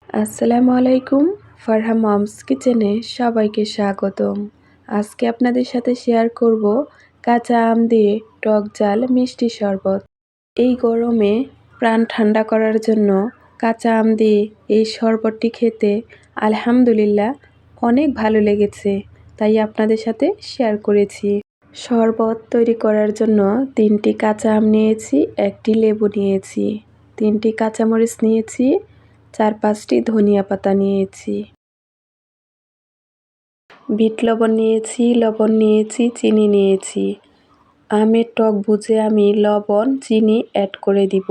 আসসালামু আলাইকুম। ফারহা মমস কিচেনে সবাইকে স্বাগতম। আজকে আপনাদের সাথে শেয়ার করব কাঁচা আম দিয়ে টক ঝাল মিষ্টি শরবত। এই গরমে প্রাণ ঠান্ডা করার জন্য কাঁচা আম দিয়ে এই শরবতটি খেতে আলহামদুলিল্লাহ অনেক ভালো লেগেছে, তাই আপনাদের সাথে শেয়ার করেছি। শরবত তৈরি করার জন্য 3টি কাঁচা আম নিয়েছি, 1টি লেবু নিয়েছি, 3টি কাঁচামরিচ নিয়েছি, 4-5টি ধনিয়া পাতা নিয়েছি, বিট লবণ নিয়েছি, চিনি নিয়েছি। আমের টক বুঝে আমি লবণ চিনি অ্যাড করে দিব।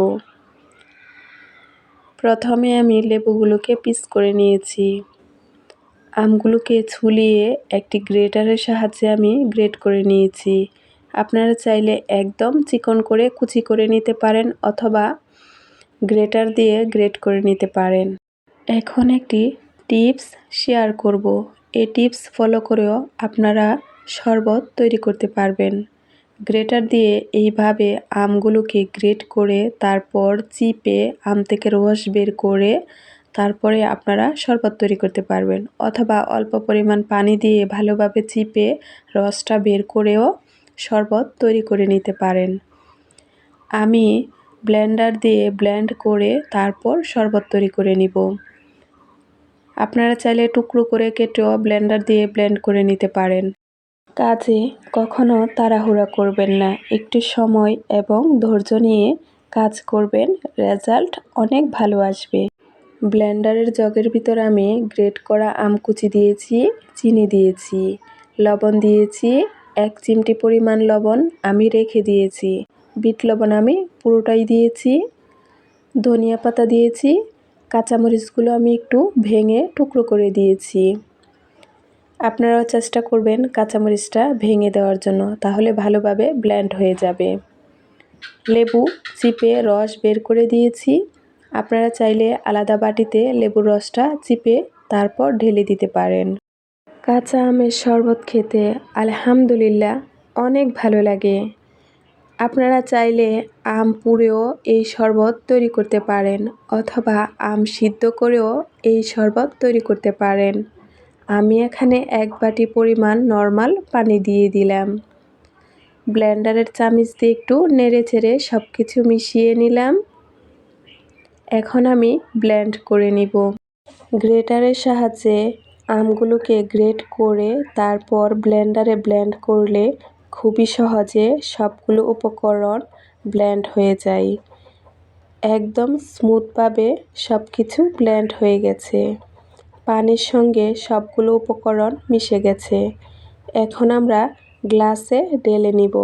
প্রথমে আমি লেবুগুলোকে পিস করে নিয়েছি। আমগুলোকে ছুলিয়ে একটি গ্রেটারের সাহায্যে আমি গ্রেট করে নিয়েছি। আপনারা চাইলে একদম চিকন করে কুচি করে নিতে পারেন অথবা গ্রেটার দিয়ে গ্রেট করে নিতে পারেন। এখন একটি টিপস শেয়ার করব। এই টিপস ফলো করেও আপনারা শরবত তৈরি করতে পারবেন। গ্রেটার দিয়ে এইভাবে আমগুলোকে গ্রেট করে তারপর চিপে আম থেকে রস বের করে তারপরে আপনারা শরবত তৈরি করতে পারবেন, অথবা অল্প পরিমাণ পানি দিয়ে ভালোভাবে চিপে রসটা বের করেও শরবত তৈরি করে নিতে পারেন। আমি ব্লেন্ডার দিয়ে ব্লেন্ড করে তারপর শরবত তৈরি করে নিব। আপনারা চাইলে টুকরো করে কেটেও ব্লেন্ডার দিয়ে ব্লেন্ড করে নিতে পারেন। কাজে কখনো তাড়াহুড়া করবেন না, একটু সময় এবং ধৈর্য নিয়ে কাজ করবেন, রেজাল্ট অনেক ভালো আসবে। ব্লেন্ডারের জগের ভিতর আমি গ্রেট করা আম কুচি দিয়েছি, চিনি দিয়েছি, লবণ দিয়েছি, 1 চিমটি পরিমাণ লবণ আমি রেখে দিয়েছি, বিট লবণ আমি পুরোটাই দিয়েছি, ধনিয়া পাতা দিয়েছি, কাঁচামরিচগুলো আমি একটু ভেঙে টুকরো করে দিয়েছি। আপনারাও চেষ্টা করবেন কাঁচামরিচটা ভেঙে দেওয়ার জন্য, তাহলে ভালোভাবে ব্লেন্ড হয়ে যাবে। লেবু চিপে রস বের করে দিয়েছি। আপনারা চাইলে আলাদা বাটিতে লেবুর রসটা চিপে তারপর ঢেলে দিতে পারেন। কাঁচা আমের শরবত খেতে আলহামদুলিল্লাহ অনেক ভালো লাগে। আপনারা চাইলে আম পুড়েও এই শরবত তৈরি করতে পারেন অথবা আম সিদ্ধ করেও এই শরবত তৈরি করতে পারেন। আমি এখানে 1 বাটি পরিমাণ নর্মাল পানি দিয়ে দিলাম। ব্লেন্ডারের চামচ দিয়ে একটু নেড়ে চেড়ে সব কিছু মিশিয়ে নিলাম। এখন আমি ব্লেন্ড করে নিব। গ্রেটারের সাহায্যে আমগুলোকে গ্রেট করে তারপর ব্লেন্ডারে ব্লেন্ড করলে খুবই সহজে সবগুলো উপকরণ ব্লেন্ড হয়ে যায়। একদম স্মুথভাবে সব কিছু ব্লেন্ড হয়ে গেছে। পানির সঙ্গে সবগুলো উপকরণ মিশে গেছে। এখন আমরা গ্লাসে ঢেলে নিব।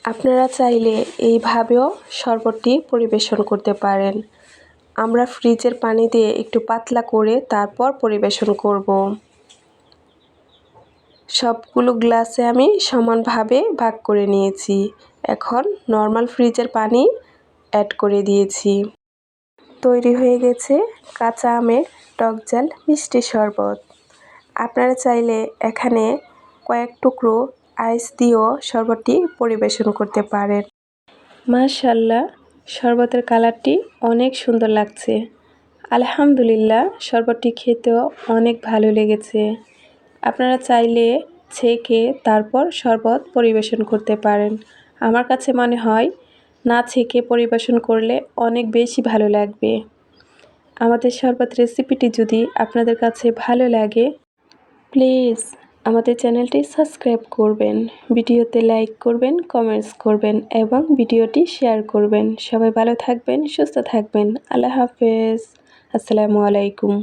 আপনারা চাইলে এইভাবেও শরবতটি পরিবেশন করতে পারেন। আমরা ফ্রিজের পানি দিয়ে একটু পাতলা করে তারপর পরিবেশন করব। সবগুলো গ্লাসে আমি সমানভাবে ভাগ করে নিয়েছি। এখন নর্মাল ফ্রিজের পানি অ্যাড করে দিয়েছি। তৈরি হয়ে গেছে কাঁচা আমের টক ঝাল মিষ্টি শরবত। আপনারা চাইলে এখানে কয়েক টুকরো আইস দিয়েও শরবতটি পরিবেশন করতে পারেন। মাশাআল্লাহ, শরবতের কালারটি অনেক সুন্দর লাগছে। আলহামদুলিল্লাহ, শরবতটি খেতেও অনেক ভালো লেগেছে। আপনারা চাইলে ছেঁকে তারপর শরবত পরিবেশন করতে পারেন। আমার কাছে মনে হয় না ছেঁকে পরিবেশন করলে অনেক বেশি ভালো লাগবে। আমাদের শরবত রেসিপিটি যদি আপনাদের কাছে ভালো লাগে, প্লিজ আমাদের চ্যানেলটি সাবস্ক্রাইব করবেন, ভিডিওতে লাইক করবেন, কমেন্টস করবেন এবং ভিডিওটি শেয়ার করবেন। সবাই ভালো থাকবেন, সুস্থ থাকবেন। আল্লাহ হাফেজ। আসসালামু আলাইকুম।